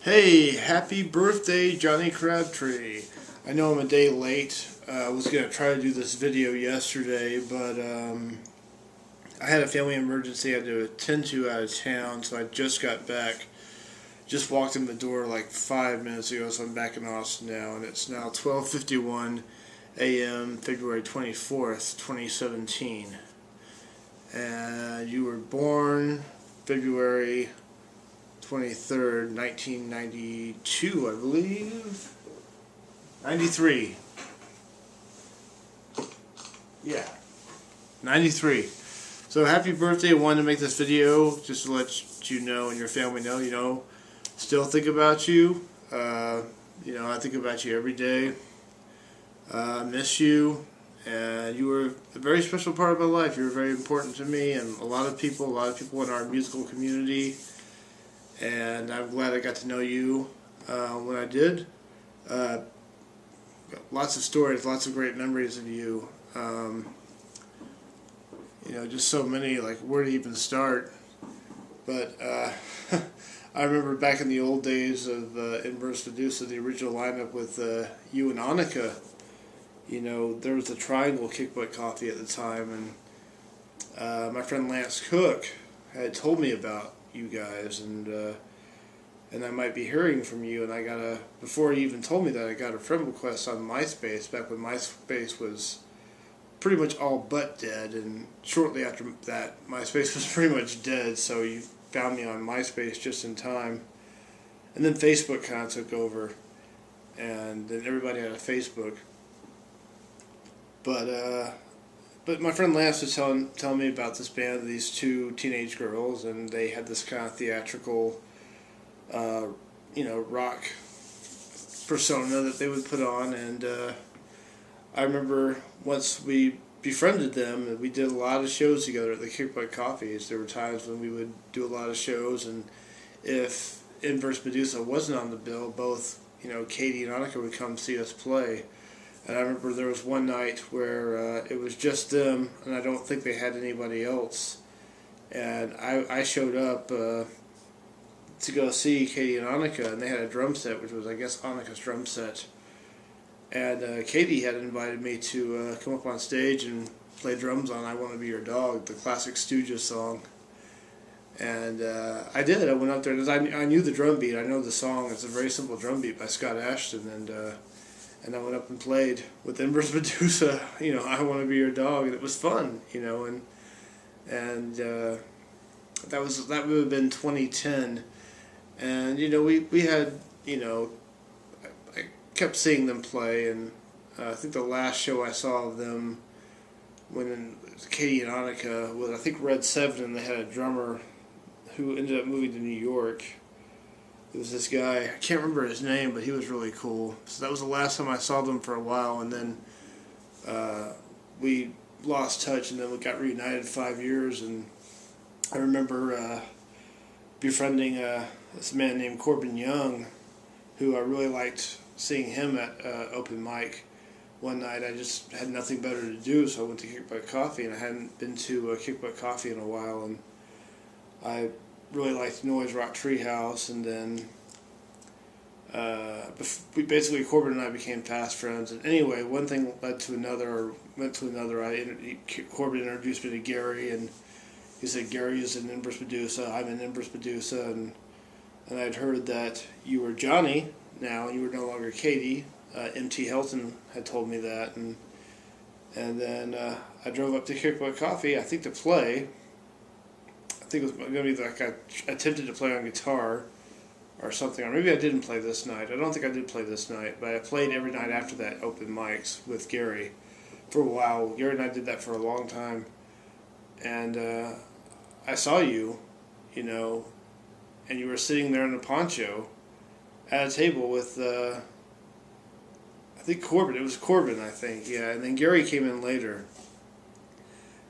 Hey, happy birthday, Johnny Crabtree. I know I'm a day late. I was going to try to do this video yesterday, but I had a family emergency I had to attend to out of town, so I just got back. Just walked in the door like 5 minutes ago, so I'm back in Austin now, and it's now 12:51 a.m., February 24th, 2017. And you were born February 23rd, 1992, I believe. 93. Yeah. 93. So happy birthday. I wanted to make this video just to let you know and your family know, still think about you. I think about you every day. I miss you. And you were a very special part of my life. You were very important to me and a lot of people in our musical community. And I'm glad I got to know you when I did. Lots of stories, lots of great memories of you. Just so many, like where to even start. But I remember back in the old days of Inverse Medusa, the original lineup with you and Annika. There was the Triangle Kickbutt Coffee at the time, and my friend Lance Cook had told me about you guys, and I might be hearing from you. And before he even told me that, I got a friend request on MySpace back when MySpace was pretty much all but dead, and shortly after that, MySpace was pretty much dead. So you found me on MySpace just in time, and then Facebook kind of took over, and then everybody had a Facebook. But my friend Lance was telling me about this band, these two teenage girls, and they had this kind of theatrical, rock persona that they would put on. And I remember once we befriended them, we did a lot of shows together at the Kickbutt Coffees. There were times when we would do a lot of shows, and if Inverse Medusa wasn't on the bill, both Katie and Annika would come see us play. And I remember there was one night where it was just them, and I don't think they had anybody else. And I showed up to go see Katie and Annika, and they had a drum set, which was, I guess, Annika's drum set. And Katie had invited me to come up on stage and play drums on I Want to Be Your Dog, the classic Stooges song. And I did. I went up there, and I knew the drum beat. I know the song. It's a very simple drum beat by Scott Ashton, and I went up and played with Inverse Medusa, I Want to Be Your Dog, and it was fun, and that would have been 2010, and we had, I kept seeing them play, and I think the last show I saw of them when Katie and Annika was, I think, Red 7, and they had a drummer who ended up moving to New York. It was this guy, I can't remember his name, but he was really cool. So that was the last time I saw them for a while, and then we lost touch, and then we got reunited 5 years, and I remember befriending this man named Corbin Young, who I really liked seeing him at open mic. One night I just had nothing better to do, so I went to Kickbutt Coffee, and I hadn't been to Kickbutt Coffee in a while, and I really liked Noise Rock Treehouse, and then Corbin and I became fast friends. And anyway, one thing led to another, or went to another. Corbin introduced me to Gary, and he said, Gary is an Inverse Medusa, I'm an Inverse Medusa, and I'd heard that you were Johnny now, and you were no longer Katie. M.T. Helton had told me that, and then I drove up to Kickbutt Coffee, I think to play. I think it was going to be like I attempted to play on guitar or something, or maybe I didn't play this night. I don't think I did play this night, but I played every night after that open mics with Gary for a while. Gary and I did that for a long time, and I saw you, and you were sitting there in a poncho at a table with I think Corbin. It was Corbin, I think, yeah, and then Gary came in later.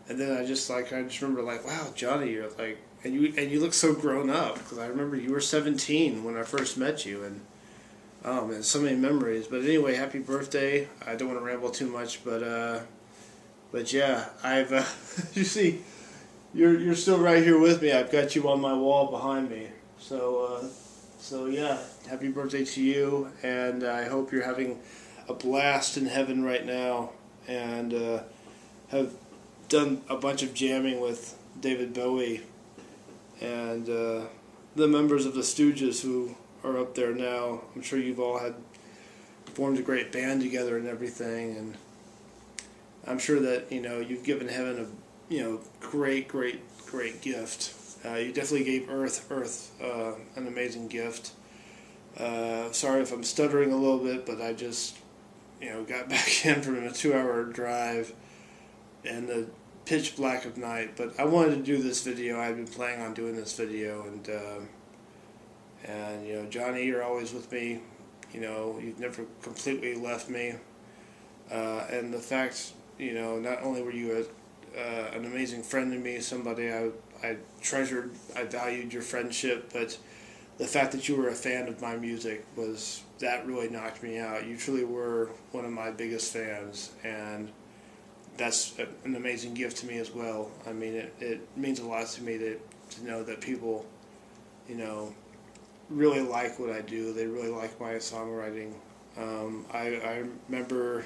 And then I just remember wow, Johnny, you're and you look so grown up, because I remember you were 17 when I first met you, and oh man, so many memories. But anyway, happy birthday. I don't want to ramble too much, but yeah, I've you see, you're still right here with me. I've got you on my wall behind me. So So yeah, happy birthday to you, and I hope you're having a blast in heaven right now, and have done a bunch of jamming with David Bowie and the members of the Stooges who are up there now. I'm sure you've all had formed a great band together and everything, and I'm sure that you've given heaven a great gift. You definitely gave Earth an amazing gift. Sorry if I'm stuttering a little bit, but I just got back in from a 2-hour drive and the pitch black of night. But I wanted to do this video. I've been planning on doing this video, and Johnny, you're always with me. You've never completely left me. And the fact, not only were you an amazing friend to me, somebody I treasured, I valued your friendship, but the fact that you were a fan of my music that really knocked me out. You truly were one of my biggest fans, and that's an amazing gift to me as well. I mean, it means a lot to me to know that people, really like what I do. They really like my songwriting. I remember,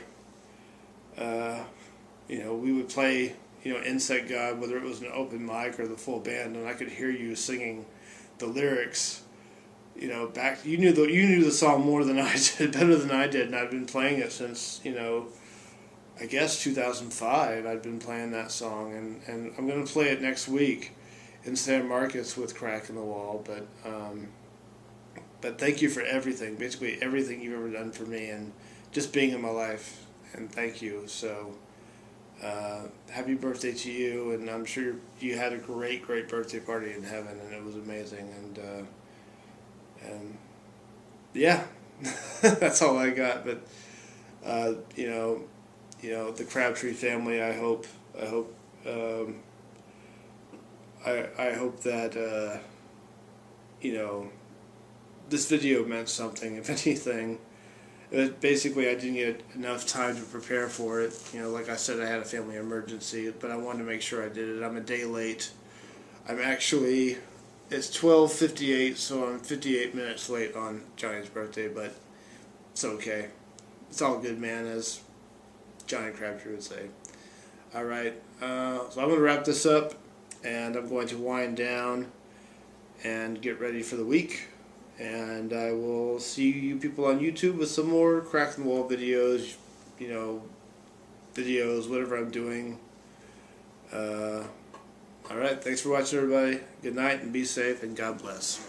we would play, Insect God, whether it was an open mic or the full band, and I could hear you singing the lyrics. Back you knew the song more than I did, better than I did, and I've been playing it since I guess 2005. I'd been playing that song, and I'm gonna play it next week in San Marcos with Crack in the Wall. But thank you for everything, basically everything you've ever done for me, and just being in my life. And thank you. So happy birthday to you, and I'm sure you had a great birthday party in heaven, and it was amazing. And yeah, that's all I got. But the Crabtree family, I hope that this video meant something. If anything, basically I didn't get enough time to prepare for it. Like I said, I had a family emergency, but I wanted to make sure I did it. I'm a day late. It's 12:58, so I'm 58 minutes late on Johnny's birthday, but it's okay. It's all good, man, as Johnny Crabtree would say. All right, so I'm going to wrap this up, and I'm going to wind down and get ready for the week. And I will see you people on YouTube with some more Crack in the Wall videos, whatever I'm doing. Alright, thanks for watching, everybody. Good night, and be safe, and God bless.